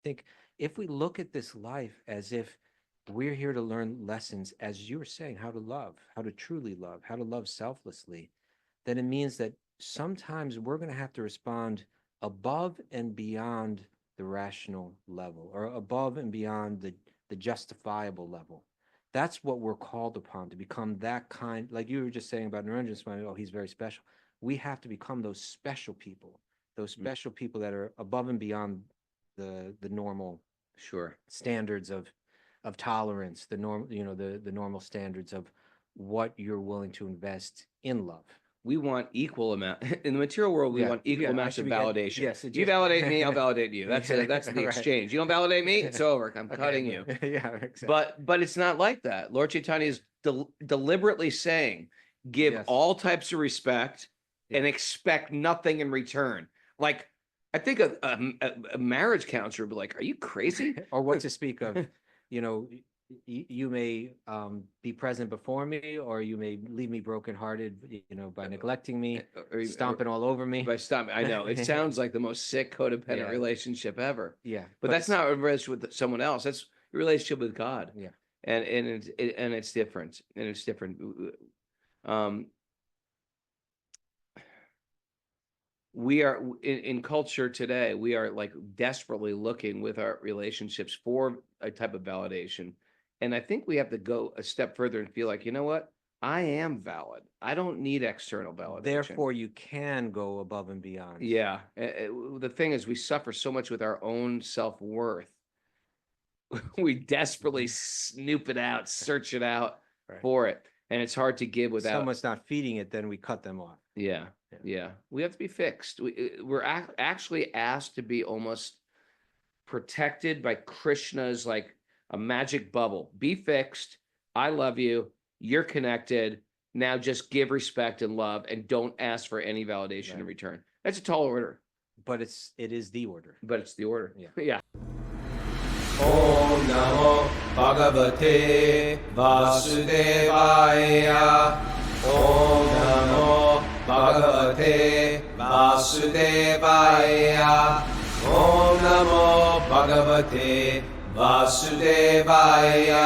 think if we look at this life as if we're here to learn lessons, as you were saying, how to love, how to truly love, how to love selflessly, then it means that sometimes we're going to have to respond above and beyond the rational level, or above and beyond the justifiable level. That's what we're called upon, to become that kind, like you were just saying about Naranjan Swami, oh, he's very special. We have to become those special people that are above and beyond the normal Sure. standards of tolerance, the norm, the normal standards of what you're willing to invest in love. We want equal amount in the material world. We want equal amounts of validation. Yes, you validate me, I'll validate you. That's the right. exchange. You don't validate me, it's over. I'm cutting you. Yeah, exactly. But it's not like that. Lord Chaitanya is deliberately saying, give all types of respect and expect nothing in return. Like, I think a marriage counselor would be like, "Are you crazy?" Or what to speak of, you may be present before me, or you may leave me brokenhearted, by neglecting me, or stomping all over me. By stomping, I know it sounds like the most sick codependent relationship ever. Yeah, but that's not a relationship with someone else. That's a relationship with God. Yeah, and it's different, and it's different. We are in culture today. We are like desperately looking with our relationships for a type of validation. And I think we have to go a step further and feel like, you know what? I am valid. I don't need external validation. Therefore, you can go above and beyond. Yeah. The thing is, we suffer so much with our own self-worth. We desperately snoop it out, search it out for it. And it's hard to give without. If someone's not feeding it, then we cut them off. Yeah. We have to be fixed. We're actually asked to be almost protected by Krishna's, like a magic bubble. Be fixed. I love you. You're connected. Now just give respect and love, and don't ask for any validation in return. That's a tall order. But it is the order. But it's the order. Yeah. Om Namo Bhagavate Vasudevaya. Om Namo Bhagavate Vasudevaya. Om Namo Bhagavate Vasudevaya.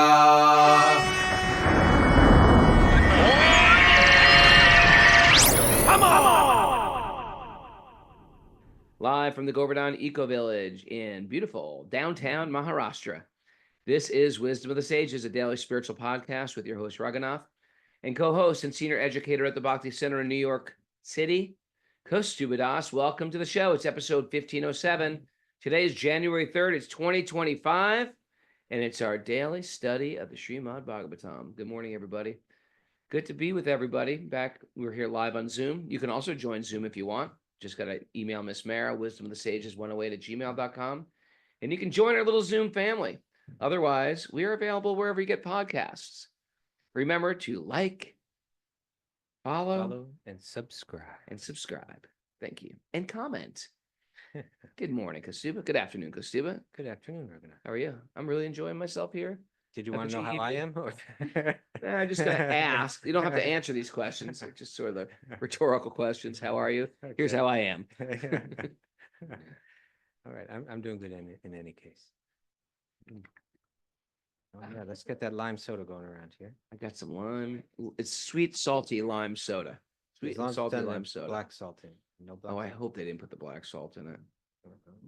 Live from the Govardhan Eco Village in beautiful downtown Maharashtra. This is Wisdom of the Sages, a daily spiritual podcast with your host, Raghunath, and co-host and senior educator at the Bhakti Center in New York City, Kaustubha. Welcome to the show. It's episode 1507. Today is January 3rd. It's 2025, and it's our daily study of the Srimad Bhagavatam. Good morning, everybody. Good to be with everybody. We're here live on Zoom. You can also join Zoom if you want. Just got to email Miss Mara, wisdomofthesages108@gmail.com. And you can join our little Zoom family. Otherwise, we are available wherever you get podcasts. Remember to like, follow and subscribe. Thank you. And comment. Good morning, Kaustubha. Good afternoon, Kaustubha. Good afternoon, Raghunath. How are you? I'm really enjoying myself here. Did you want to know how I am? I'm just going to ask. You don't have to answer these questions. They're just sort of the rhetorical questions. How are you? Okay. Here's how I am. All right. I'm doing good in any case. Oh, yeah, let's get that lime soda going around here. I got some lime. It's sweet, salty lime soda. Sweet and salty lime soda. Black salt in. No black I salt. hope they didn't put the black salt in it.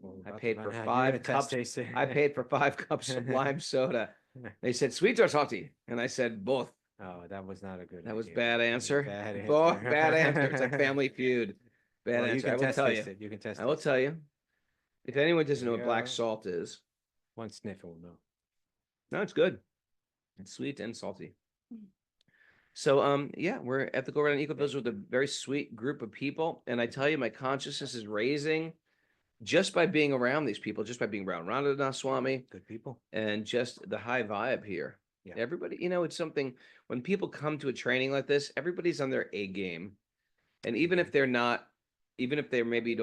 Well, I paid for you're 5 gonna cups. test it. I paid for 5 cups of lime soda. They said sweet or salty, and I said both. Oh, that was not a good. That was idea. bad answer. Bad answer. Both bad answer. It's like Family Feud. Bad answer. I will tell you. You can test. I will tell you. If anyone doesn't know what black salt is, one sniff will know. no, it's good. It's sweet and salty. So, we're at the Govardhan Eco Village with a very sweet group of people, and I tell you, my consciousness is raising just by being around these people, just by being around Raghunath Swami, Good people. and just the high vibe here. Yeah. Everybody, it's something, when people come to a training like this, everybody's on their A game. And even if they're maybe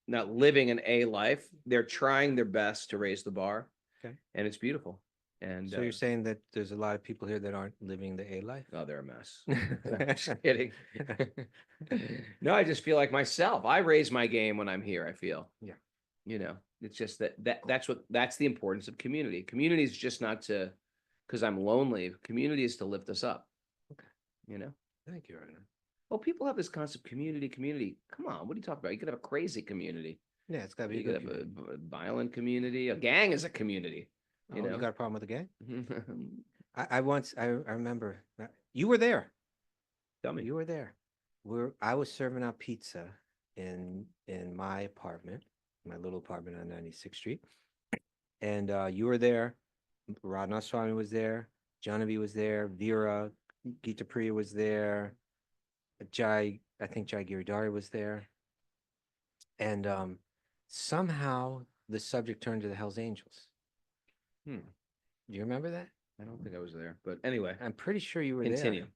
not living an A life, they're trying their best to raise the bar. Okay. And it's beautiful. And So you're saying that there's a lot of people here that aren't living the A life? oh, they're a mess. I'm just kidding. No, I just feel like myself. I raise my game when I'm here, I feel. Yeah. It's just that's the importance of community. Community is just not to, because I'm lonely. Community is to lift us up. Okay. You know? Thank you, Raghunath. Well, people have this concept, community. Come on, what are you talking about? You could have a crazy community. Yeah, it's gotta be a You could good have community. a violent community. A gang is a community. You Oh, you know? got a problem with the gang? I remember you were there. Tell me. You were there. I was serving out pizza in my apartment, my little apartment on 96th Street. And you were there. Radha Swami was there. Janavi was there. Vera Gita Priya was there. I think Jai Giridhari was there. And somehow the subject turned to the Hells Angels. Hmm. Do you remember that? I don't think I was there, but anyway, I'm pretty sure you were continue. there.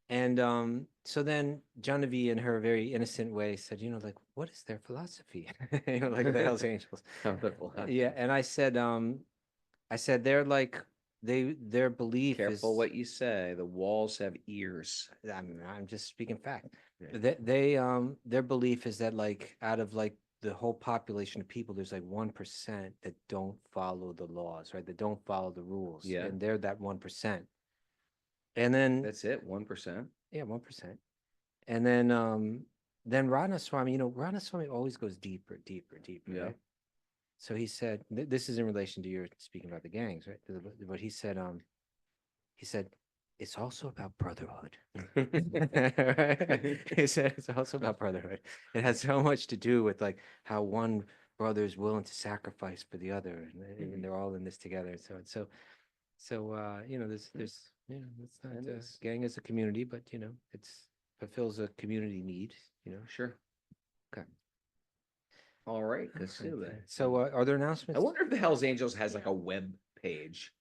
And so then Genevieve, in her very innocent way, said, like, what is their philosophy? Like the Hells Angels. Yeah, and I said they're like their belief is Careful what you say. The walls have ears. I'm just speaking fact. Yeah. Their belief is that like out of like the whole population of people, there's like 1% that don't follow the laws, right? That don't follow the rules. Yeah. And they're that 1%. And then That's it, 1%. yeah, 1%. And then Radha Swami, Radha Swami always goes deeper, deeper, deeper, Yeah. right? So he said, this is in relation to your speaking about the gangs, right? But he said, it's also about brotherhood. He said it's also about brotherhood. It has so much to do with like how one brother is willing to sacrifice for the other, and they're all in this together. So there's it's not It is. gang as a community, but it's fulfills a community need. Sure. Okay. All right, Okay. Kaustubha. So are there announcements? I wonder if the Hells Angels has like a web page.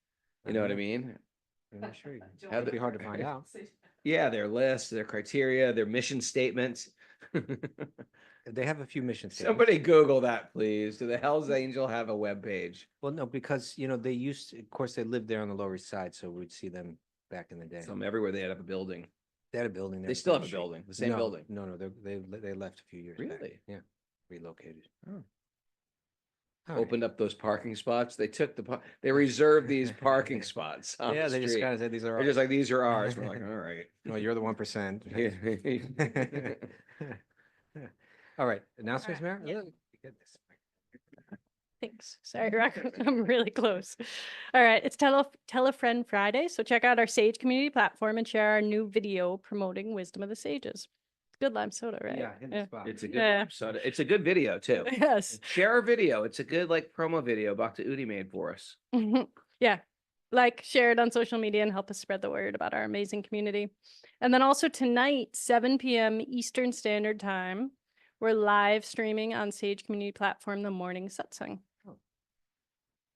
You know what I mean? I'm not sure. How It'd be hard to find out. Yeah, their lists, their criteria, their mission statements. They have a few mission statements. Somebody Google that, please. Do the Hells Angel have a web page? Well, no, because they used to, of course, they lived there on the Lower East Side, so we'd see them back in the day. Some everywhere they have a building. They had a building there. They still have a building, the same building. No, they left a few years back. Really? Yeah, relocated. Oh. All right. Opened up those parking spots. They took they reserved these parking spots. On Yeah, the they just street. kind of said these are. They're just like, these are ours. We're like, all right. No, you're the 1%. All right, announcements, Mayor. Yeah. Look, get this. Thanks. Sorry, Rocco. I'm really close. All right. It's Tell a Friend Friday. So check out our Sage community platform and share our new video promoting Wisdom of the Sages. It's good lime soda, right? Yeah, hit the spot. It's a good Yeah. episode. It's a good video too. Yes. Share our video. It's a good like promo video Bhakti Udi made for us. Yeah. Like, share it on social media and help us spread the word about our amazing community. And then also tonight, 7 p.m. Eastern Standard Time, we're live streaming on Sage community platform, the morning satsang.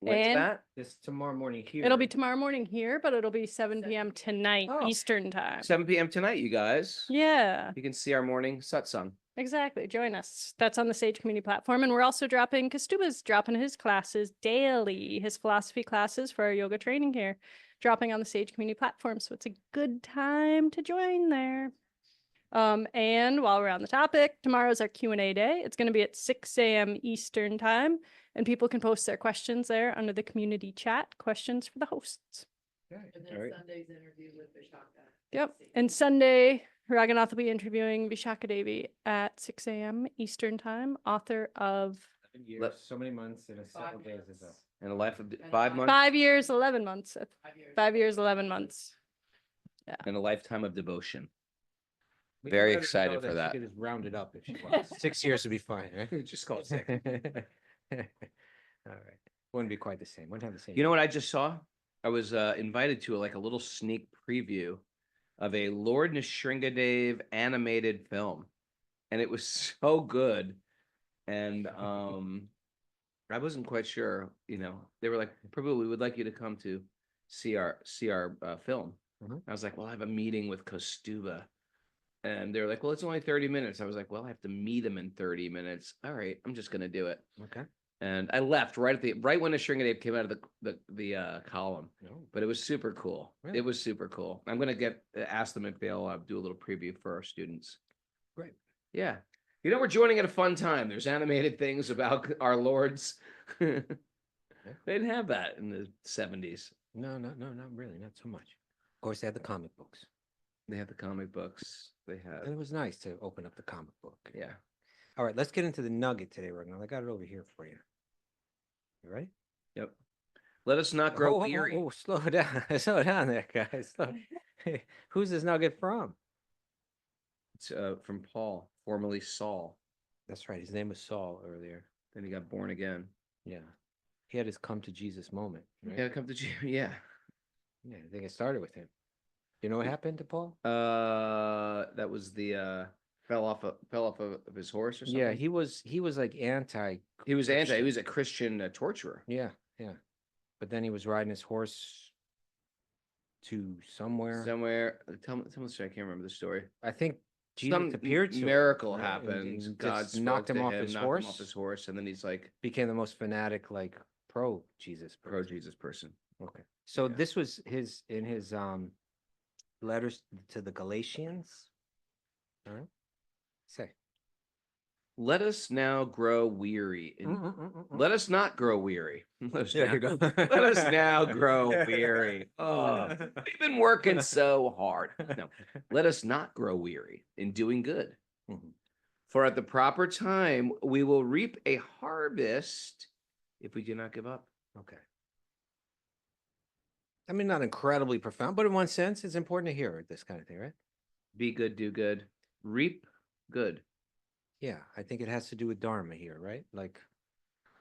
What's And- that? This tomorrow morning here. It'll be tomorrow morning here, but it'll be 7 p.m. tonight, Oh. Eastern Time. 7 p.m. tonight, you guys. Yeah. You can see our morning satsang. Exactly. Join us. That's on the Sage community platform. And we're also Kaustubha's dropping his classes daily, his philosophy classes for our yoga training here, dropping on the Sage community platform. So it's a good time to join there. And while we're on the topic, tomorrow's our Q&A day. It's going to be at 6 a.m. Eastern time, and people can post their questions there under the community chat, questions for the hosts. Okay. And All then right. Sunday's interview with Vishaka. Yep. And Sunday, Raghunath will be interviewing Vishaka Devi at 6 a.m. Eastern time, author of 7 years, so many months, and several days is up. And a life of 5 months 5 years, 11 months. 5 years. 5 years, 11 months. and a lifetime of devotion. We Very can let her excited know for she that. could just round it up if she wants. 6 years would be fine, right? Just call it 6. All right. Wouldn't be quite the same. Wouldn't have the same. You know what I just saw? I was invited to a little sneak preview of a Lord Nrsingadev animated film, and it was so good. And I wasn't quite sure. They were like, "Prabhu, we would like you to come to see our film." Mhm. I was like, "Well, I have a meeting with Kaustubha," and they're like, "Well, it's only 30 minutes." I was like, "Well, I have to meet him in 30 minutes." All right, I'm just gonna do it. Okay. And I left right when Nrsingadev came out of the column. No. But it was super cool. Really? It was super cool. I'm gonna ask them if they'll do a little preview for our students. Great. Yeah. You know, we're joining at a fun time. There's animated things about our lords. They didn't have that in the 70s. No, not really, not so much. Of course, they had the comic books. They had the comic books. They had, And it was nice to open up the comic book. yeah. All right, let's get into the nugget today, Raghunath. I got it over here for you. You ready? Yep. Let us not grow Oh, weary. slow down. Slow down there, guys. Who's this nugget from? It's from Paul, formerly Saul. That's right. His name was Saul earlier. Then he got born again. Yeah. He had his come to Jesus moment. Right? Yeah, come to yeah. Yeah, I think it started with him. You know what happened to Paul? That was the fell off of his horse or something. Yeah, he was like anti. He was a Christian torturer. Yeah, yeah. But then he was riding his horse to somewhere. Tell me, I can't remember the story. I think Jesus Some appeared to him, miracle right? happened. And God just knocked spoke him to off his knocked horse. him off his horse, and then he's like Became the most fanatic, like pro Jesus person. Okay. So Yeah. this was in his letters to the Galatians. All right. Say. Let us now grow weary. Let us not grow weary. Let us, There now, you go. let us now grow weary. Oh, we've been working so hard. No, let us not grow weary in doing good. Mhm. For at the proper time, we will reap a harvest if we do not give up. Okay. I mean, not incredibly profound, but in one sense, it's important to hear this kind of thing, right? Be good, do good, reap good. Yeah, I think it has to do with Dharma here, right? Like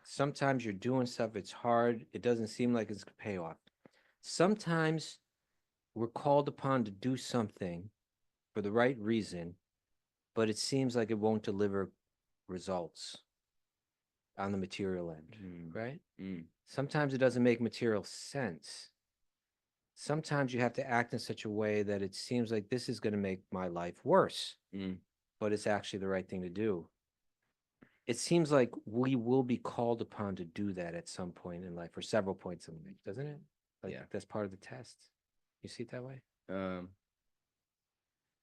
sometimes you're doing stuff, it's hard, it doesn't seem like it's gonna pay off. Sometimes we're called upon to do something for the right reason, but it seems like it won't deliver results on the material end, right? Sometimes it doesn't make material sense. Sometimes you have to act in such a way that it seems like this is going to make my life worse, but it's actually the right thing to do. It seems like we will be called upon to do that at some point in life, or several points in life, doesn't it? Like Yeah. that's part of the test. You see it that way?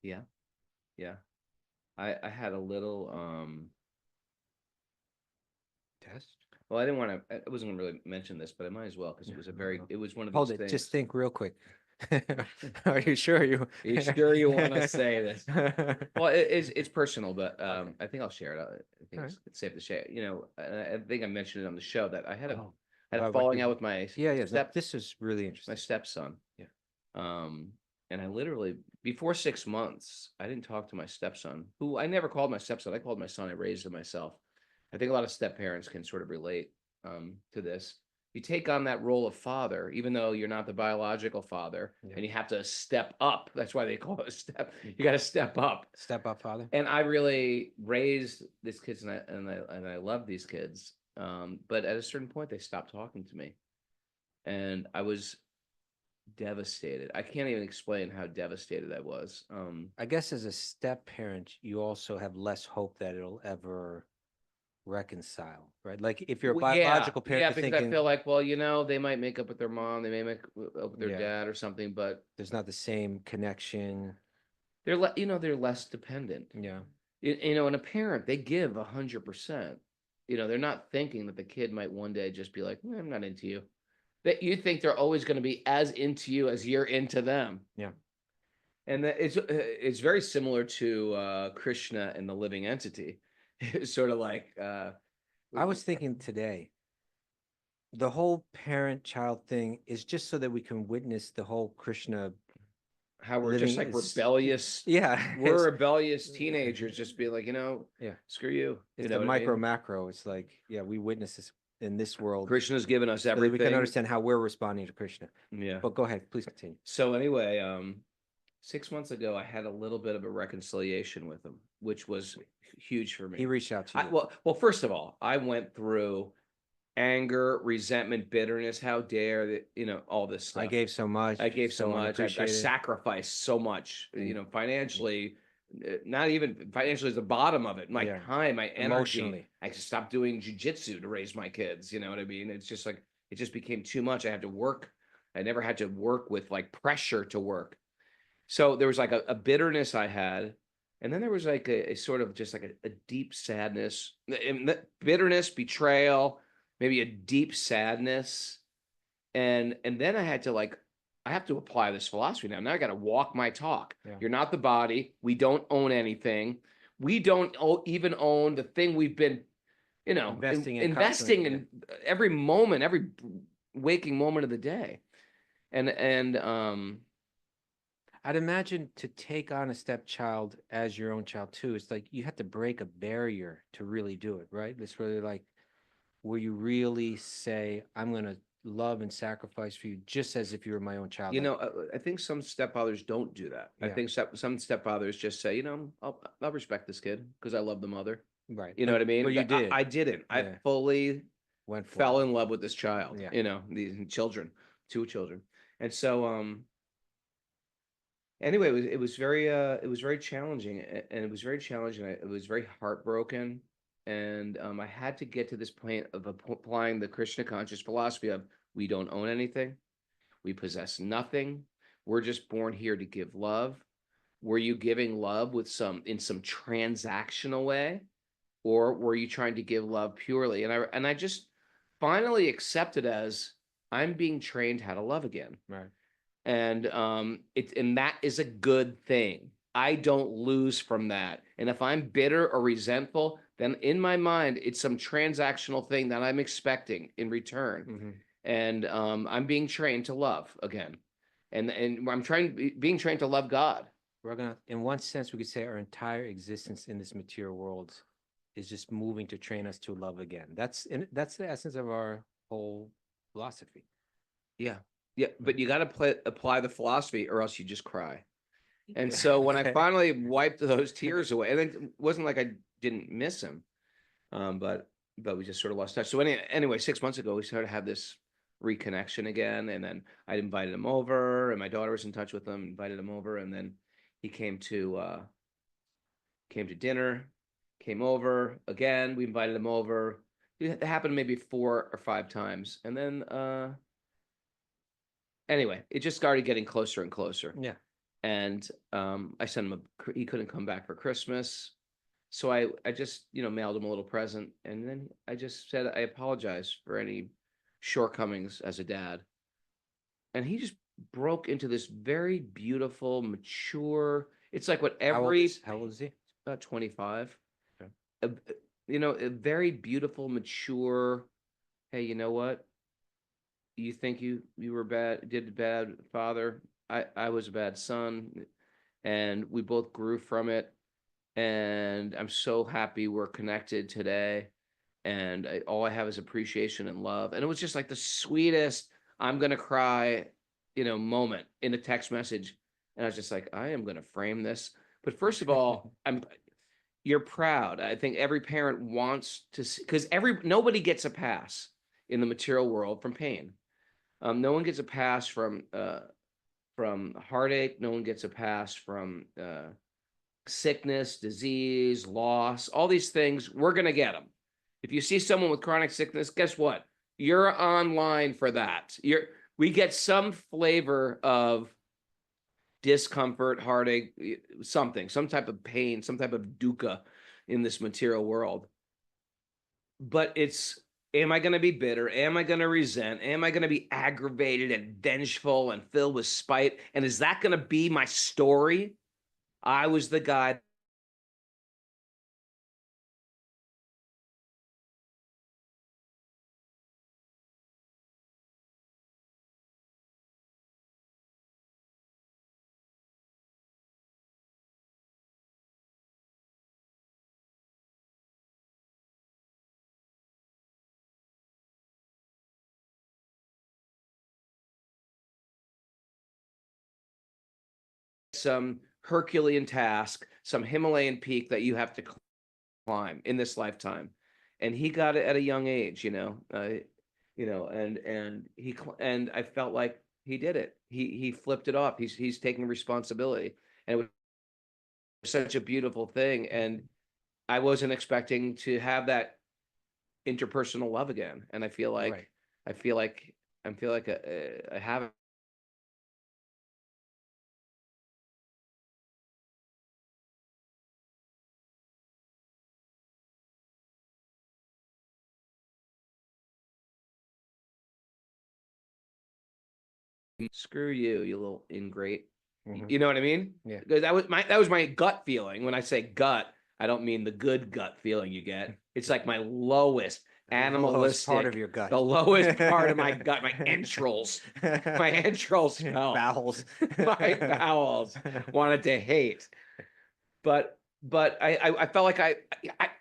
Yeah. I had a little Test? well, I wasn't gonna really mention this, but I might as well because it was it was one of Hold these it. things. Just think real quick. Are you sure you? Are you sure you want to say this? Well, it's personal, but Okay. I think I'll share it. I think All it's safe to share. You know, I think I mentioned it on the show that I had Oh. a Wow, what falling you- out with my Yeah, yeah. step This is really my interesting. stepson. Yeah. And I literally before 6 months, I didn't talk to my stepson, who I never called my stepson. I called my son. I raised him myself. I think a lot of step parents can sort of relate to this. You take on that role of father, even though you're not the biological father, Yeah. and you have to step up. That's why they call it a step. You got to step up. Step up, father. And I really raised these kids, and I love these kids. But at a certain point, they stopped talking to me, and I was devastated. I can't even explain how devastated I was. I guess as a step parent, you also have less hope that it'll ever reconcile, right? Like if you're a Well, yeah, biological parent, yeah, you're because thinking I feel like, well, you know, they might make up with their mom, they may make up with their Yeah. dad or something, but there's not the same connection. they're they're less dependent. Yeah. You know, and a parent, they give 100%. You know, they're not thinking that the kid might one day just be like, I'm not into you. That you think they're always going to be as into you as you're into them. Yeah. And that it's very similar to Krishna and the living entity. It's sort of like I was thinking today, the whole parent-child thing is just so that we can witness the whole Krishna. how we're just living like is- rebellious. Yeah. We're rebellious teenagers, just be like, Yeah. screw you. It's You the know what I micro mean? macro. It's like, yeah, we witness this in this world Krishna's given us so that everything. we can understand how we're responding to Krishna. Yeah. But go ahead, please continue. So anyway, 6 months ago, I had a little bit of a reconciliation with him, which was huge for me. He reached out to you. Well, first of all, I went through anger, resentment, bitterness. How dare that, all this stuff. I gave so much. I gave so much. I unappreciated. sacrificed so much, financially, not even financially is the bottom of it. My Yeah. time, my energy. Emotionally. I stopped doing jujitsu to raise my kids. You know what I mean? It's just like, it just became too much. I had to work. I never had to work with like pressure to work. So there was like a bitterness I had. And then there was like a sort of just like a deep sadness, bitterness, betrayal, maybe a deep sadness. And then I had to like, I have to apply this philosophy now. Now I got to walk my talk. Yeah. You're not the body. We don't own anything. We don't even own the thing we've been, Investing in investing constantly, in every moment, every waking moment of the day. And I'd imagine to take on a stepchild as your own child too. It's like you have to break a barrier to really do it, right? It's really like where you really say, I'm going to love and sacrifice for you just as if you were my own child. Like, I think some stepfathers don't do that. I Yeah. think some stepfathers just say, I'll respect this kid because I love the mother. right. You know what I mean? But you did. I didn't. I Yeah. fully Went for fell it. in love with this child. Yeah. These children, 2 children. And so anyway, it was very challenging, and it was very challenging. It was very heartbroken, and I had to get to this point of applying the Krishna conscious philosophy of we don't own anything, we possess nothing, we're just born here to give love. Were you giving love in some transactional way, or were you trying to give love purely? And I just finally accepted as I'm being trained how to love again. Right. And that is a good thing. I don't lose from that. And if I'm bitter or resentful, then in my mind it's some transactional thing that I'm expecting in return. Mm-hmm. And I'm being trained to love again, and I'm being trained to love God. In one sense, we could say our entire existence in this material world is just moving to train us to love again. That's the essence of our whole philosophy. Yeah. Yeah, but you got to apply the philosophy or else you just cry. And so when I finally wiped those tears away, and it wasn't like I didn't miss him, but we just sort of lost touch. So anyway, 6 months ago, we started to have this reconnection again, and then I invited him over, and my daughter was in touch with him, invited him over, and then he came to dinner, came over again. We invited him over. It happened maybe 4 or 5 times, and then anyway, it just started getting closer and closer. Yeah. And I sent him he couldn't come back for Christmas. So I just, mailed him a little present. And then I just said, I apologize for any shortcomings as a dad. And he just broke into this very beautiful, mature, it's like what How old is he? About 25. Okay. A very beautiful, mature, hey, you know what? You think you were bad, did bad, father. I was a bad son, and we both grew from it. And I'm so happy we're connected today. And all I have is appreciation and love. And it was just like the sweetest, I'm gonna cry, moment in a text message. And I was just like, I am gonna frame this. But first of all, you're proud. I think every parent wants to see, because nobody gets a pass in the material world from pain. No one gets a pass from heartache. No one gets a pass from sickness, disease, loss, all these things. We're going to get them. If you see someone with chronic sickness, guess what? You're online for that. We get some flavor of discomfort, heartache, some type of pain, some type of dukkha in this material world. But it's, am I going to be bitter? Am I going to resent? Am I going to be aggravated and vengeful and filled with spite? And is that going to be my story? I was the guy some Herculean task, some Himalayan peak that you have to climb in this lifetime. And he got it at a young age, and I felt like he did it. He flipped it off. He's taking responsibility. And it was such a beautiful thing. And I wasn't expecting to have that interpersonal love again. And I feel like, Right. I feel like I have screw you, you little ingrate. Mhm. You know what I mean? Yeah. Because that was my gut feeling. When I say gut, I don't mean the good gut feeling you get. It's like my lowest The lowest animalistic part of your gut. the lowest part of my gut, my entrails. My entrails felt. Bowels. My bowels wanted to hate. But I felt like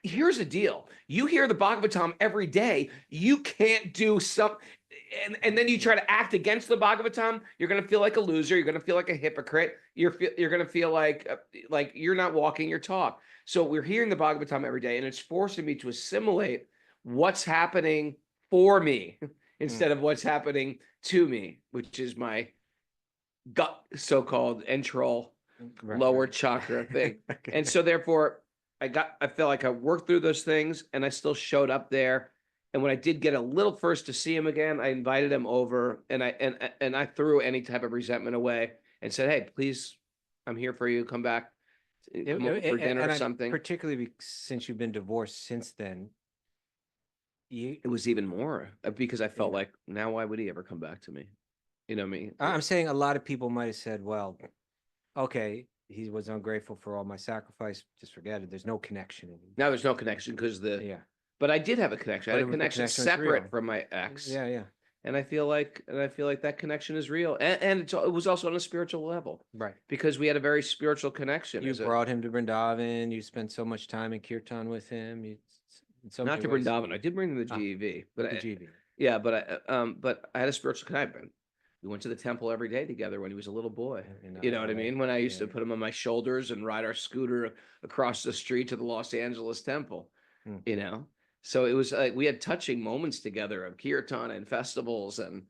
here's the deal. You hear the Bhagavatam every day. You can't do some, and then you try to act against the Bhagavatam. You're gonna feel like a loser. You're gonna feel like a hypocrite. You're gonna feel like you're not walking your talk. So we're hearing the Bhagavatam every day, and it's forcing me to assimilate what's happening for me instead of what's happening to me, which is my gut, so-called enteral lower chakra thing. Okay. And so therefore I felt like I worked through those things and I still showed up there. And when I did get a little first to see him again, I invited him over and I threw any type of resentment away and said, hey, please, I'm here for you. Come back, come over for dinner or something. Particularly since you've been divorced since then. It was even more because I felt like, now why would he ever come back to me? You know what I mean? I'm saying a lot of people might have said, well, okay, he was ungrateful for all my sacrifice. Just forget it. There's no connection. Now there's no connection because Yeah. but I did have a connection. I had a connection was separate real. from my ex. Yeah, yeah. And I feel like that connection is real. And it was also on a spiritual level. Right. Because we had a very spiritual connection. You brought him to Vrindavan. You spent so much time in kirtan with him. Not to Vrindavan. I did bring him to the GEV. But the GV. Yeah, but I had a spiritual connection. We went to the temple every day together when he was a little boy. You know what I mean? When I used to put him on my shoulders and ride our scooter across the street to the Los Angeles temple, you know? So it was like we had touching moments together of kirtan and festivals and,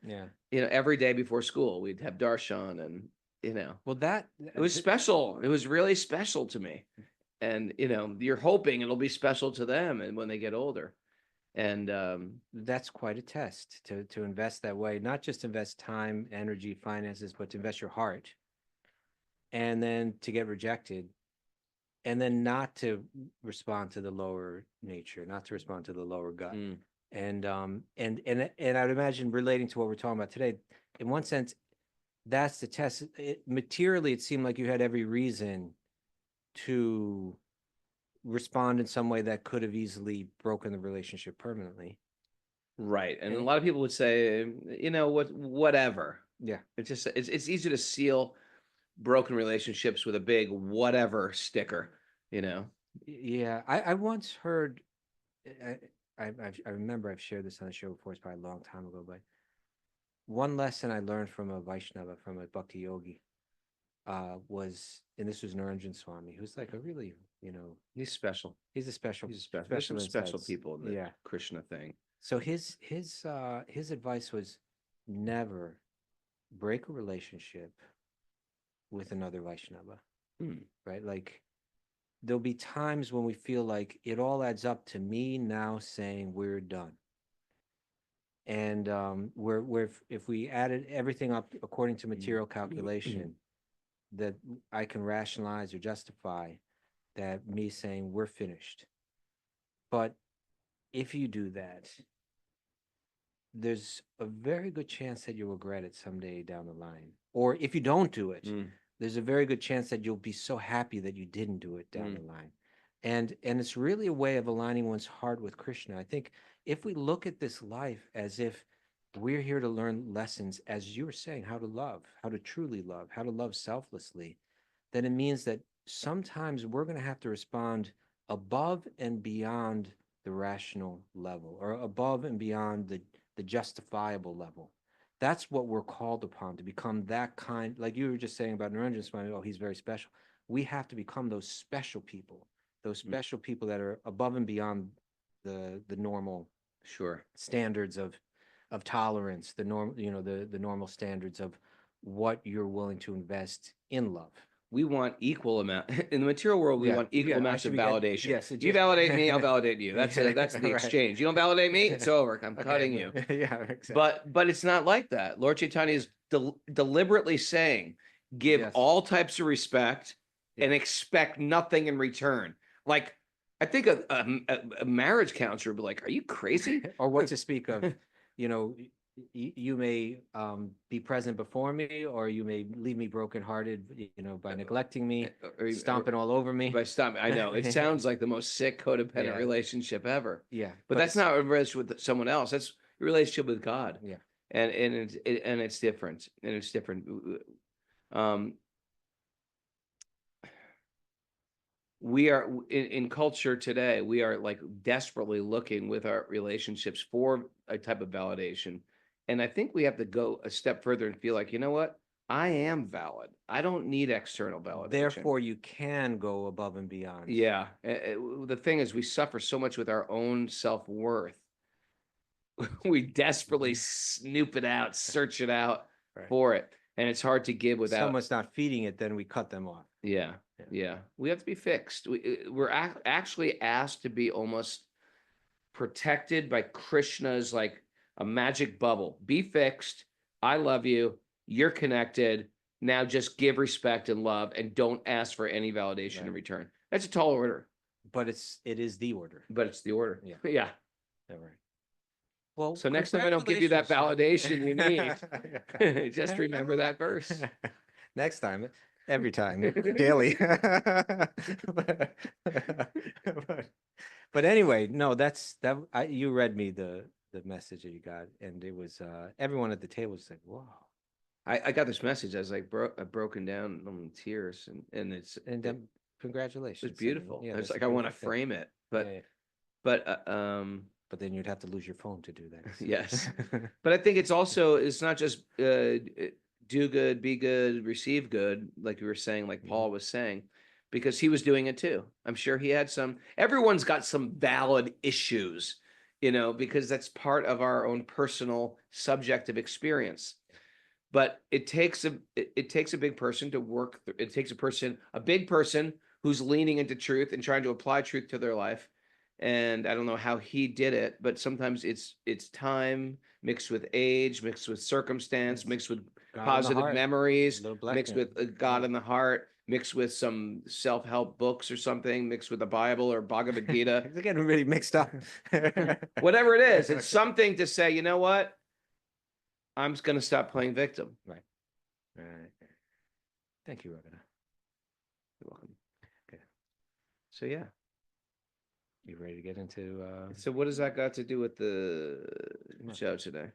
you know, every day before school, we'd have darshan and, you know. Well, it was special. It was really special to me. And, you know, you're hoping it'll be special to them and when they get older. And that's quite a test to invest that way, not just invest time, energy, finances, but to invest your heart. And then to get rejected. And then not to respond to the lower nature, not to respond to the lower gut. And I would imagine relating to what we're talking about today, in one sense, that's the test. Materially, it seemed like you had every reason to respond in some way that could have easily broken the relationship permanently. Right. And a lot of people would say, you know, whatever. Yeah. It's easy to seal broken relationships with a big whatever sticker, you know? Yeah. I once heard, I remember I've shared this on the show before, it's probably a long time ago, but one lesson I learned from a Vaishnava, from a Bhakti yogi, was, and this was Naranjan Swami, who's like a really, you know, he's special. He's a special. There's some special people in the Krishna thing. So his advice was never break a relationship with another Vaishnava, right? Like there'll be times when we feel like it all adds up to me now saying we're done. And if we added everything up according to material calculation, that I can rationalize or justify that me saying we're finished. But if you do that, there's a very good chance that you'll regret it someday down the line. Or if you don't do it, there's a very good chance that you'll be so happy that you didn't do it down the line. And it's really a way of aligning one's heart with Krishna. I think if we look at this life as if we're here to learn lessons, as you were saying, how to love, how to truly love, how to love selflessly, then it means that sometimes we're going to have to respond above and beyond the rational level, or above and beyond the justifiable level. That's what we're called upon, to become that kind, like you were just saying about Naranjan Swami, oh, he's very special. We have to become those special people that are above and beyond the normal standards of tolerance, the normal standards of what you're willing to invest in love. We want equal amount in the material world. We want equal amounts of validation. Yes, you validate me, I'll validate you. That's the exchange. You don't validate me, it's over. I'm cutting you. Yeah, exactly. But it's not like that. Lord Chaitanya is deliberately saying, give all types of respect and expect nothing in return. Like, I think a marriage counselor would be like, "Are you crazy?" Or what to speak of, you know, you may be present before me, or you may leave me brokenhearted, by neglecting me, or stomping all over me. by stop. I know it sounds like the most sick codependent Yeah. relationship ever. Yeah, But that's it's- not a relationship with someone else. That's a relationship with God. Yeah. And it's different. And it's different. We are in culture today, we are like desperately looking with our relationships for a type of validation. And I think we have to go a step further and feel like, you know what? I am valid. I don't need external validation. Therefore, you can go above and beyond. Yeah. The thing is, we suffer so much with our own self-worth. We desperately snoop it out, search it out Right. for it. And it's hard to give If without. someone's not feeding it, then we cut them off. Yeah. Yeah. Yeah. We have to be fixed. We're actually asked to be almost protected by Krishna's like a magic bubble. Be fixed. I love you. You're connected. Now just give respect and love and don't ask for any validation in Right. return. That's a tall order, But it is the order. but it's the order. Yeah. Yeah. All right. Well, So next time I don't give you that validation you need, just remember that verse. Next time, every time, daily. But anyway, no, you read me the message that you got, and it was everyone at the table was like, "Wow!" I got this message. I was like, broken down, I'm in tears, and it's And then congratulations. it was beautiful. Yeah, I was that's like, a I want to beautiful thing. frame it, but Yeah, yeah. but But then you'd have to lose your phone to do that. yes. But I think it's not just do good, be good, receive good, like you were saying, like Paul was saying, because he was doing it too. I'm sure he had everyone's got some valid issues, because that's part of our own personal subjective experience. But it takes a big person to work. It takes a big person who's leaning into truth and trying to apply truth to their life. And I don't know how he did it, but sometimes it's time mixed with age, mixed with circumstance, mixed with God in the positive heart, memories, little mixed blessing. with God in the heart, mixed with some self-help books or something, mixed with the Bible or Bhagavad Gita. It's getting really mixed up. Whatever it is, it's something to say, you know what? I'm just going to stop playing victim. Right. All right. Thank you, Raghunath. You're welcome. Okay. So yeah. You ready to get into So what does that got to do with the show today?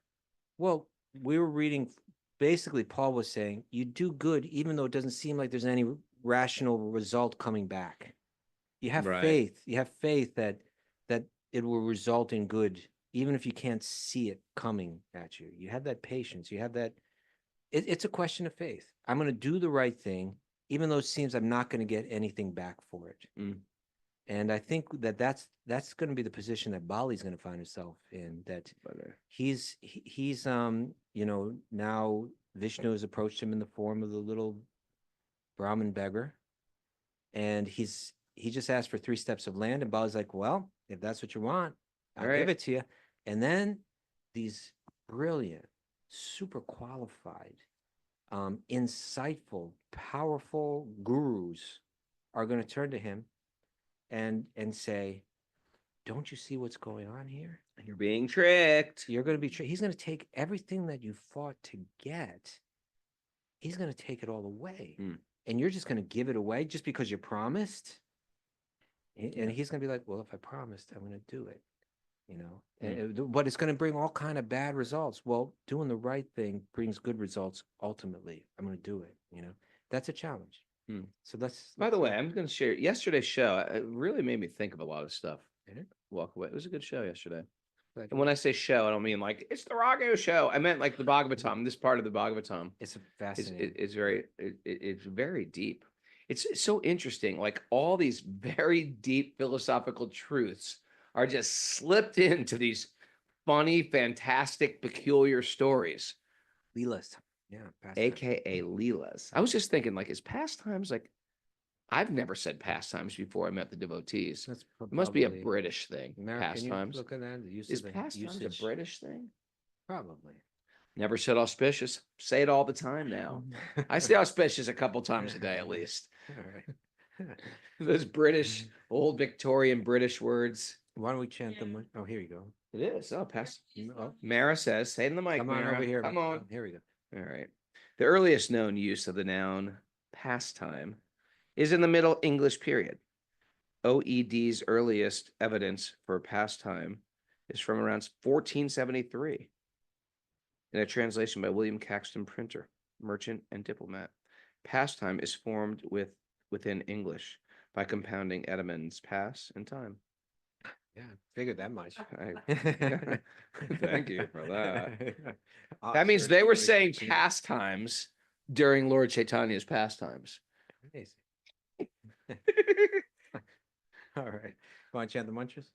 Well, we were reading, basically Paul was saying, you do good even though it doesn't seem like there's any rational result coming back. You have Right. faith. You have faith that it will result in good, even if you can't see it coming at you. You have that patience. You have that. It's a question of faith. I'm going to do the right thing, even though it seems I'm not going to get anything back for it. Mm. And I think that's going to be the position that Bali's going to find himself in. That he's now Vishnu has approached him in the form of the little Brahmin beggar, and he just asked for 3 steps of land, and Bali's like, well, if that's what you want, I'll give it to you. And then these brilliant, super qualified, insightful, powerful gurus are going to turn to him and say, don't you see what's going on here? You're being tricked. You're going to be tricked. He's going to take everything that you fought to get. He's going to take it all away. And you're just going to give it away just because you promised. And he's going to be like, well, if I promised, I'm going to do it. But it's going to bring all kind of bad results. Well, doing the right thing brings good results. Ultimately, I'm going to do it. That's a challenge. So By the way, I'm going to share yesterday's show. It really made me think of a lot of stuff. Walk away. It was a good show yesterday. And when I say show, I don't mean like it's the Raghu show. I meant like the Bhagavatam. This part of the Bhagavatam. It's fascinating. It's very deep. It's so interesting. Like all these very deep philosophical truths are just slipped into these funny, fantastic, peculiar stories. Leelas. Yeah. AKA Leelas. I was just thinking, like, is pastimes like I've never said pastimes before I met the devotees. That's It must be a British thing. Pastimes. Look at that. The use Is of the pastimes usage. a British thing? Probably. Never said auspicious. Say it all the time now. I say auspicious a couple times a day at least. All right. Those British, old Victorian British words. Why don't we chant them? Oh, here you go. It is. Oh, pass. Oh, Mara says, say it in the mic, come on Mara. over here. Come on. Oh, here we go. All right. The earliest known use of the noun pastime is in the Middle English period. OED's earliest evidence for pastime is from around 1473 in a translation by William Caxton Printer, merchant and diplomat. Pastime is formed within English by compounding etymons pass and time. Yeah, figured that much. Thank you for that. Ah, That means sir, they were sir, saying sir. pastimes during Lord Chaitanya's pastimes. Amazing. All right. Go on, chant the mantras.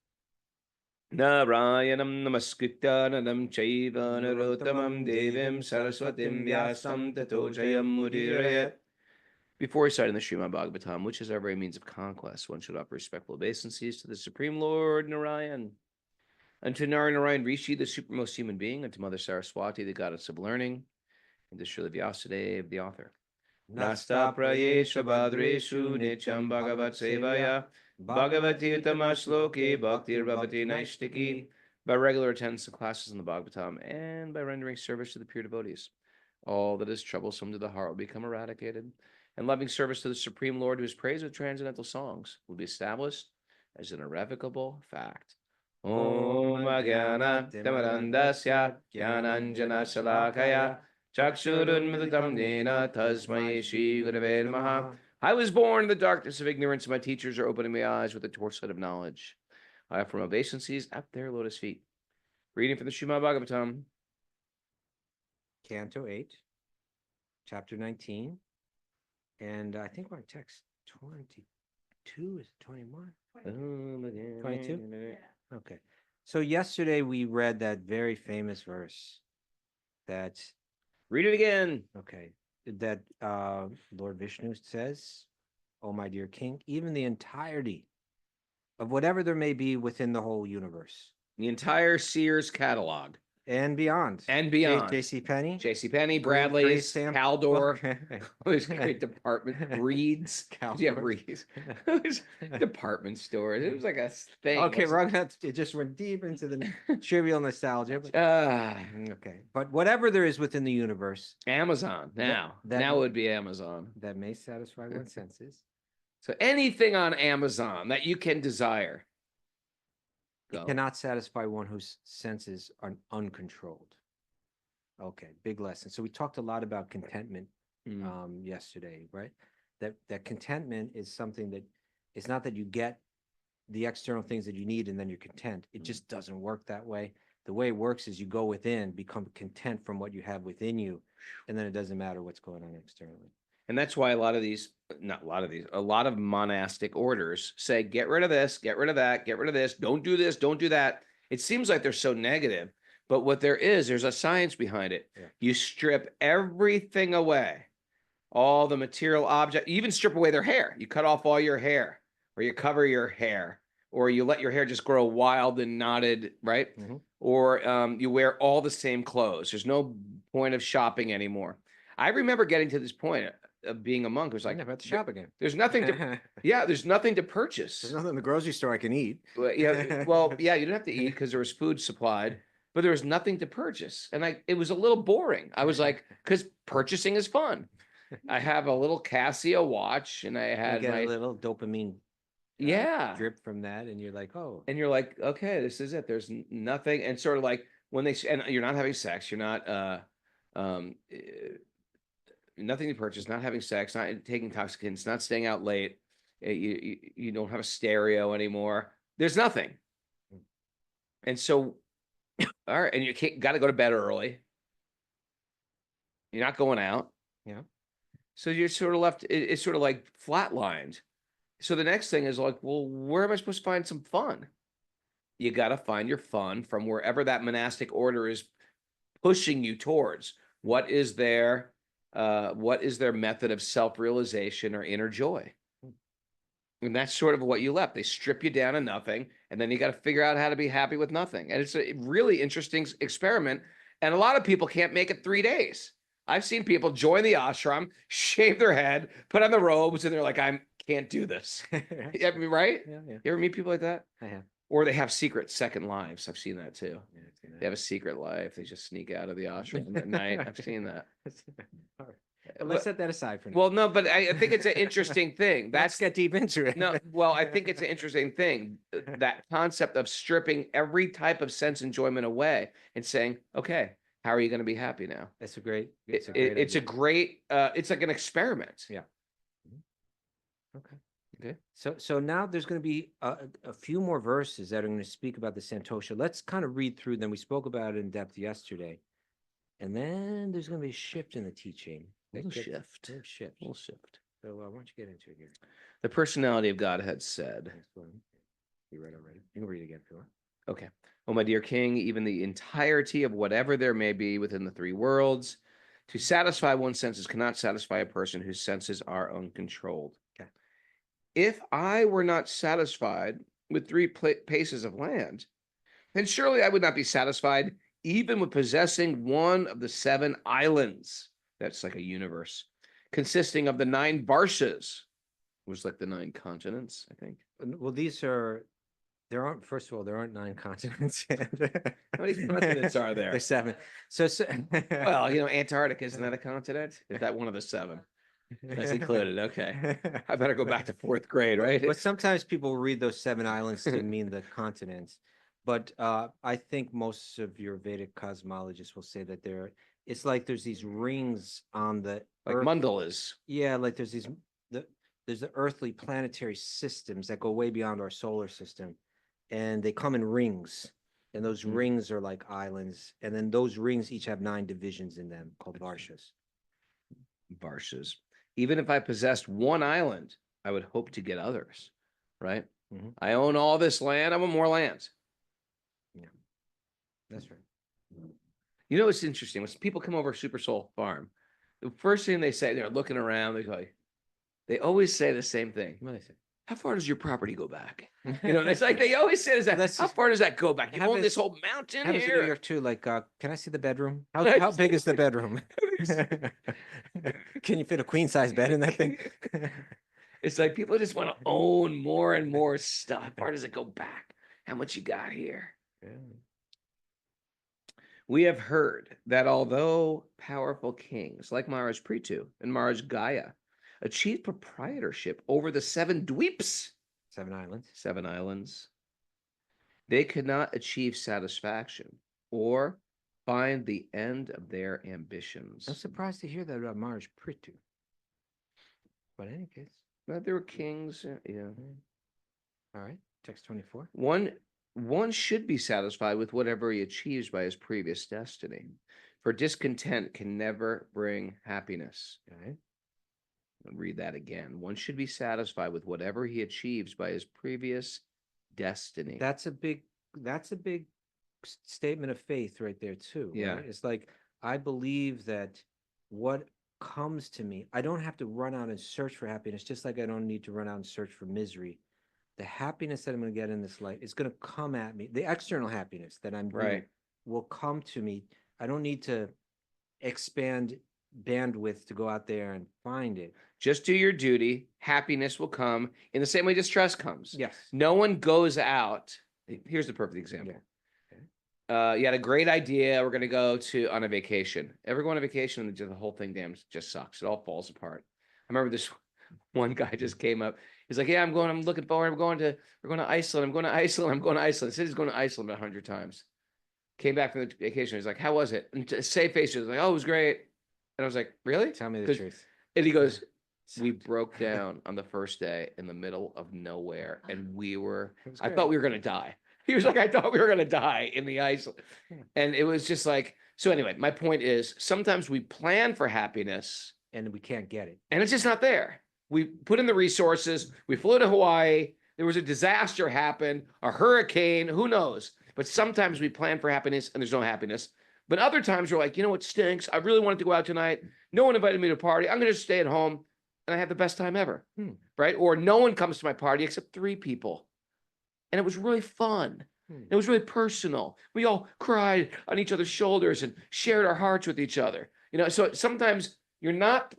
Narayanam namaskritanam chaiva narottamam devim saraswatim vyasam tato jayam mudirayat. Before reciting the Srimad Bhagavatam, which is our very means of conquest, one should offer respectful obeisances to the Supreme Lord Narayan, unto Narayan Rishi, the supremmost human being, unto Mother Saraswati, the goddess of learning, and to Srila Vyasadeva, the author. Nasta prayesha badreshu nityam bhagavat sevaya bhagavati utamashloke bhaktir bhavati naishtiki. By regular attendance to classes in the Bhagavatam and by rendering service to the pure devotees, all that is troublesome to the heart will become eradicated, and loving service to the Supreme Lord, who is praised with transcendental songs, will be established as an irrevocable fact. Om Agyana Tamarandasya Gyananjana Shalakaya Chakshurunmritam Nena Tasmai Shri Gurave Namaha. I was born in the darkness of ignorance, and my teachers are opening my eyes with the torchlight of knowledge. I offer my obeisances at their lotus feet. Reading from the Srimad Bhagavatam. Canto 8, chapter 19. And I think we're on text 22. Is it 21? 22? Okay. So yesterday we read that very famous verse that, Read it again. okay, that Lord Vishnu says, "Oh, my dear king, even the entirety of whatever there may be within the whole universe The entire Sears catalog. and beyond. And beyond. J.C. Penney. JCPenney, Bradley's, Caldor, all these great department, Reed's. Yeah, Caldor. Reed's. Those department stores. It was like a thing. Okay, wasn't Raghunath, it just went deep into the trivial nostalgia. it? But, okay, but whatever there is within the universe Amazon now. that- Now it would be Amazon. that may satisfy one's senses, So anything on Amazon that you can desire. it Go. cannot satisfy one whose senses are uncontrolled. Okay, big lesson. So we talked a lot about contentment Mm. yesterday, right? That contentment is something that it's not that you get the external things that you need and then you're content. It just doesn't work that way. The way it works is you go within, become content from what you have within you, and then it doesn't matter what's going on externally. And that's why a lot of monastic orders say, get rid of this, get rid of that, get rid of this, don't do this, don't do that. It seems like they're so negative, but what there's a science behind it. Yeah. You strip everything away, all the material object, you even strip away their hair. You cut off all your hair, or you cover your hair, or you let your hair just grow wild and knotted, right? Mhm. Or you wear all the same clothes. There's no point of shopping anymore. I remember getting to this point of being a monk. It was I like, never have to shop again. there's nothing to, yeah, there's nothing to purchase. There's nothing in the grocery store I can eat. Well, yeah, well, yeah, you didn't have to eat because there was food supplied, but there was nothing to purchase. And it was a little boring. I was like, because purchasing is fun. I have a little Casio watch and I You had get my, a little dopamine yeah. drip from that, and you're like, oh, And you're like, okay, this is it. There's nothing. And sort of like when and you're not having sex, you're not, nothing to purchase, not having sex, not taking intoxicants, not staying out late. You don't have a stereo anymore. There's nothing. And so, all right, and you got to go to bed early. You're not going out. Yeah. So you're sort of left, it's sort of like flatlined. So the next thing is like, well, where am I supposed to find some fun? You got to find your fun from wherever that monastic order is pushing you towards. What is their method of self-realization or inner joy? And that's sort of what you left. They strip you down to nothing, and then you got to figure out how to be happy with nothing. And it's a really interesting experiment. And a lot of people can't make it 3 days. I've seen people join the ashram, shave their head, put on the robes, and they're like, I can't do this. I mean, right? Yeah, yeah, You ever meet people like that? I have. Or they have secret second lives. I've seen that too. Yeah, I've seen They have a secret life. They just sneak out of the ashram at night. I've seen that. All right. But let's set that aside for now. Well, no, but I think it's an interesting thing. Let's That's get deep into it. no, well, I think it's an interesting thing. That concept of stripping every type of sense enjoyment away and saying, okay, how are you going to be happy now? That's a great. It's idea. a great, it's like an experiment. Yeah. Okay. Okay. So now there's going to be a few more verses that are going to speak about the Santosha. Let's kind of read through them. We spoke about it in depth yesterday. And then there's going to be a shift in the teaching. Little That gets- shift. Little shift. Little shift. So why don't you get into it here? The personality of Godhead said, Next one. You read already. You can read it again if you want. okay. Oh, my dear king, even the entirety of whatever there may be within the three worlds, to satisfy one's senses cannot satisfy a person whose senses are uncontrolled. Okay. If I were not satisfied with three paces of land, then surely I would not be satisfied even with possessing one of the 7 islands. That's like a universe consisting of the 9 varshas, which was like the 9 continents, I think. Well, there aren't, first of all, there aren't 9 continents. How many continents are there? There's 7. So, Well, Antarctica, isn't that a continent? Is that one of the 7? That's included. Okay. I better go back to 4th grade, right? But sometimes people read those 7 islands to mean the continents. But I think most of your Vedic cosmologists will say that it's like there's these rings on the Like Earth. mandalas. Yeah, like there's the earthly planetary systems that go way beyond our solar system, and they come in rings, and those Mhm. rings are like islands, and then those rings each have 9 divisions in them called varshas. Varshas. Even if I possessed one island, I would hope to get others, right? Mhm. I own all this land. I want more land. That's right. It's interesting. When people come over Super Soul Farm, the first thing they say, they're looking around, they always say the same thing. What do they say? How far does your property go back? It's like they always say is that. That's How just- far does that go back? You own happens- this whole mountain Happens in New here. York too. Like, can I see the bedroom? How big is the bedroom? Can you fit a queen size bed in that thing? It's like people just want to own more and more stuff. How far does it go back? How much you got here? We have heard that although powerful kings like Maharaj Prithu and Maharaj Gaya achieved proprietorship over the 7 dweeps, 7 islands. 7 islands, they could not achieve satisfaction or find the end of their ambitions. I'm surprised to hear that about Maharaj Prithu. But in any case, But there were kings, yeah. all right. Text 24. One should be satisfied with whatever he achieves by his previous destiny, for discontent can never bring happiness. All right. I'll read that again. One should be satisfied with whatever he achieves by his previous destiny. That's a big statement of faith right there too. Yeah. Right? It's like, I believe that what comes to me, I don't have to run out and search for happiness, just like I don't need to run out and search for misery. The happiness that I'm going to get in this life is going to come at me. The external happiness that I'm Right. will come to me. I don't need to expand bandwidth to go out there and find it. Just do your duty. Happiness will come in the same way distress comes. Yes. No one goes out. Here's the perfect example. You had a great idea. We're going to go on a vacation. Ever go on a vacation and the whole thing just sucks. It all falls apart. I remember this one guy just came up. He's like, yeah, I'm looking forward. We're going to Iceland. I'm going to Iceland. Said he's going to Iceland 100 times. Came back from the vacation. He's like, how was it? And save face. He was like, oh, it was great. And I was like, really? Tell me the 'Cause- truth. And he goes, we broke down on the first day in the middle of nowhere. And I thought we were going to die. He was like, I thought we were going to die in the ice. And it was just like, so anyway, my point is sometimes we plan for happiness and we can't get it. and it's just not there. We put in the resources. We flew to Hawaii. There was a disaster happened, a hurricane, who knows? But sometimes we plan for happiness and there's no happiness. But other times we're like, what stinks? I really wanted to go out tonight. No one invited me to a party. I'm going to stay at home and I had the best time ever. Right? Or no one comes to my party except 3 people. And it was really fun. It was really personal. We all cried on each other's shoulders and shared our hearts with each other. So sometimes you're not,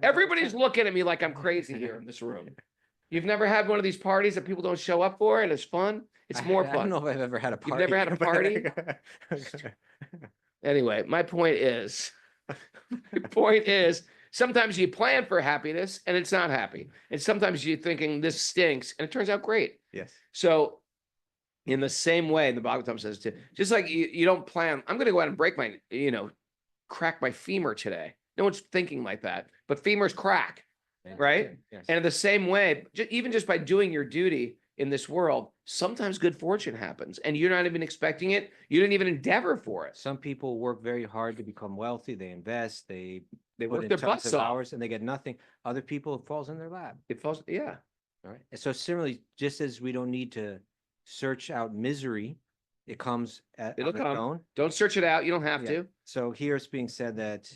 everybody's looking at me like I'm crazy here in this room. You've never had one of these parties that people don't show up for and it's fun? It's more I don't fun. know if I've ever had a You've party. never had a but- party? Anyway, my point is, sometimes you plan for happiness and it's not happy. And sometimes you're thinking this stinks and it turns out great. Yes. So in the same way, the Bhagavatam says too, just like you don't plan, I'm going to go out and break my, crack my femur today. No one's thinking like that, but femurs crack. Right? Yes. And in the same way, even just by doing your duty in this world, sometimes good fortune happens and you're not even expecting it. You didn't even endeavor for it. Some people work very hard to become wealthy. They invest, they They put work in their tons butts of off. hours and they get nothing. Other people, it falls in their lap. It falls, yeah. All right. And so similarly, just as we don't need to search out misery, it comes It'll on its come. own. Don't search it out. You don't have Yeah. to. So here it's being said that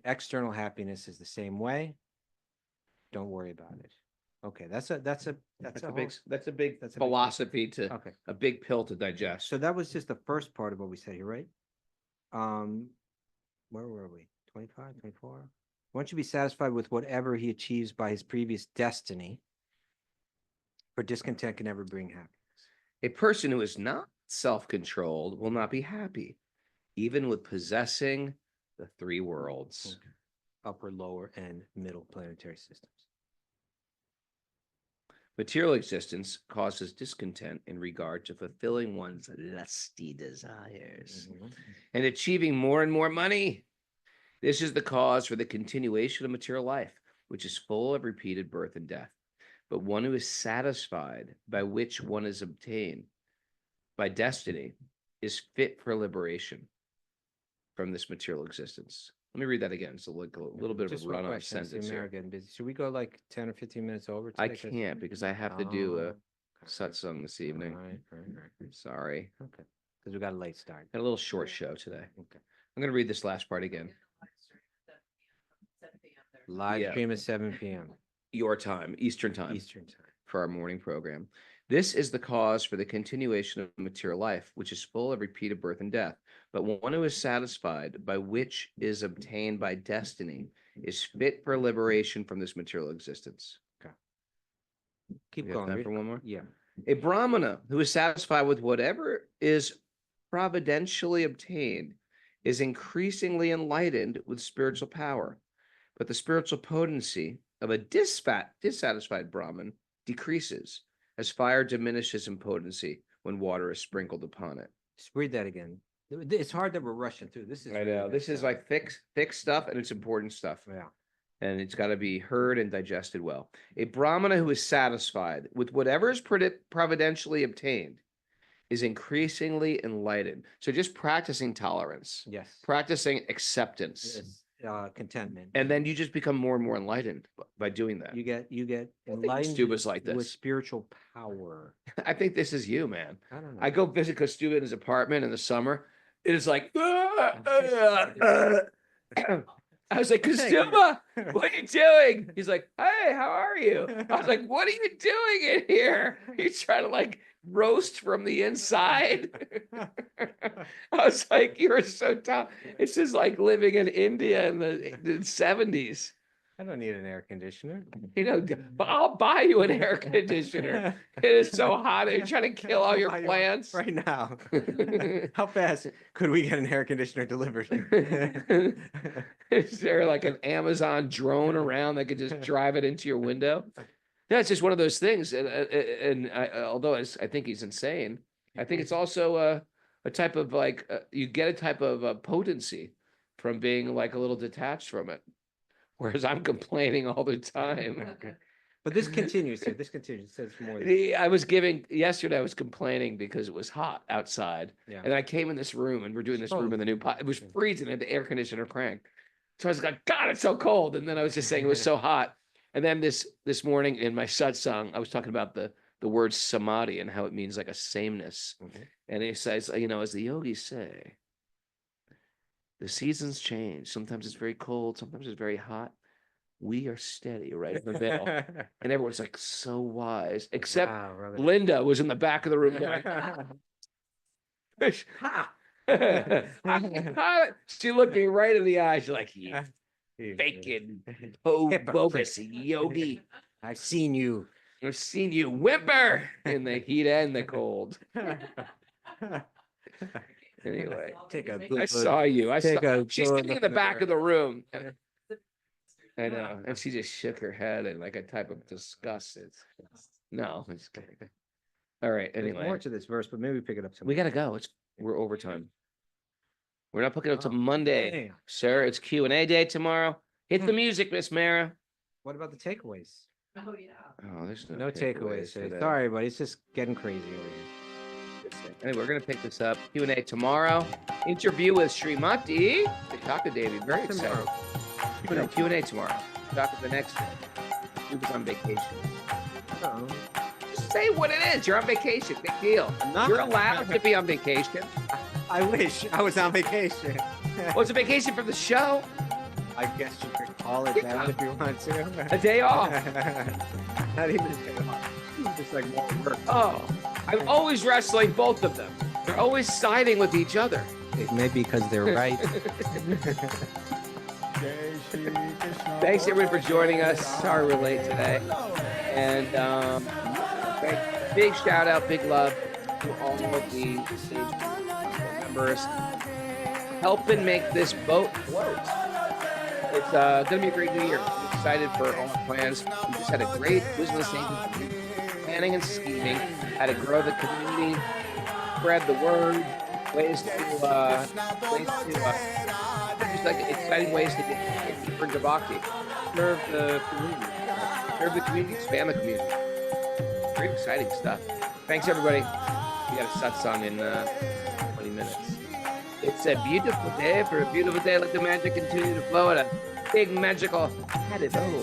external happiness is the same way. Don't worry about it. Okay, that's a That's a whole- big that's a big philosophy to okay. a big pill to digest. So that was just the first part of what we said here, right? Where were we? 25, 24? Once you be satisfied with whatever he achieves by his previous destiny, for discontent can never bring happiness. A person who is not self-controlled will not be happy, even with possessing the three worlds. Okay. Upper, lower, and middle planetary systems. Material existence causes discontent in regard to fulfilling one's lusty desires and achieving more and more money. This is the cause for the continuation of material life, which is full of repeated birth and death. But one who is satisfied by which one is obtained by destiny is fit for liberation from this material existence. Let me read that again. So like a little bit of Just a real run-on quick, since sentence here. getting busy. Should we go like 10 or 15 minutes over? I today? 'Cause- can't because I have to do Oh, a okay. satsang this evening. Right. I'm sorry. Okay, because we got a late start. Had a little short show today. Okay. I'm going to read this last part again. Live Yeah. stream at 7 p.m. Your time, Eastern time. Eastern time. For our morning program. This is the cause for the continuation of material life, which is full of repeated birth and death. But one who is satisfied by which is obtained by destiny is fit for liberation from this material existence. Keep We got going. time read- for one more? Yeah. A Brahmana who is satisfied with whatever is providentially obtained is increasingly enlightened with spiritual power. But the spiritual potency of a dissatisfied Brahmin decreases as fire diminishes in potency when water is sprinkled upon it. Just read that again. It's hard that we're rushing through. This is. I really know good this is stuff. like thick stuff and it's important stuff. Yeah. And it's got to be heard and digested well. A Brahmana who is satisfied with whatever is providentially obtained is increasingly enlightened. So just practicing tolerance, Yes. practicing acceptance, Yes. Contentment. and then you just become more and more enlightened by doing that. you get think enlightened Kaustubha's like with this. spiritual power. I think this is you, man. I don't know. I go visit Kaustubha in his apartment in the summer. It is like, I was like, Kaustubha, what are you doing? He's like, hey, how are you? I was like, what are you doing in here? He's trying to like roast from the inside. I was like, you're so tough. It's just like living in India in the 70s. I don't need an air conditioner. But I'll buy you an air conditioner. It is so hot. You're trying to kill all your Buy you one plants. right now. How fast could we get an air conditioner delivered? Is there like an Amazon drone around that could just drive it into your window? Yeah, it's just one of those things. And although I think he's insane, I think it's also a type of like, you get a type of potency from being like a little detached from it. Whereas I'm complaining all the time. Okay. But this continues here. This continues. It says more. Yesterday I was complaining because it was hot outside. Yeah. And I came in this room and we're doing this room in the new pot. It was freezing and the air conditioner cranked. So I was like, God, it's so cold. And then I was just saying it was so hot. And then this morning in my satsang, I was talking about the word samadhi and how it means like a sameness. Okay. And he says, as the yogis say, the seasons change. Sometimes it's very cold. Sometimes it's very hot. We are steady right in the middle. And everyone's like so wise, except Wow, brother. Linda was in the back of the room going, she looked me right in the eye. She's like, you faking bogus yogi. I've seen you. I've seen you whimper in the heat and the cold. Anyway, Take a I good saw you. Take a She's good sitting in look the in the back of the room. mirror. I know. And she just shook her head in like a type of disgust. No, I'm just kidding. All right. There's Anyway, more to this verse, but maybe we pick it up we tomorrow. gotta go. We're overtime. We're not picking up till Oh, Monday, damn. sir. It's Q&A day tomorrow. Hit the music, Miss Mara. What about the takeaways? Oh, there's No takeaways today. today. Sorry, buddy. It's just getting crazy over here. Anyway, we're gonna pick this up. Q&A tomorrow. Interview with Srimati. Taka Devi. Very excited. Q&A tomorrow. Taka the next day. He was on vacation. Oh. Just say what it is. You're on vacation. Big deal. I'm not. You're allowed to be on vacation. I wish I was on vacation. Well, it's a vacation from the show. I guess you could call it that if you want to. A day off. Not even a day off. Just like more work. Oh, I'm always wrestling both of them. They're always siding with each other. It may be because they're right. Thanks everyone for joining us. Sorry we're late today. And big shout out, big love to all of the members helping make this boat float. It's going to be a great new year. I'm excited for all our plans. We just had a great Wisdom of the Sages planning and scheming, how to grow the community, spread the word, ways to just like exciting ways to get deeper into bhakti, serve the community, expand the community. Great exciting stuff. Thanks everybody. We got a satsang in 20 minutes. It's a beautiful day. For a beautiful day, let the magic continue to flow at a big magical haribo.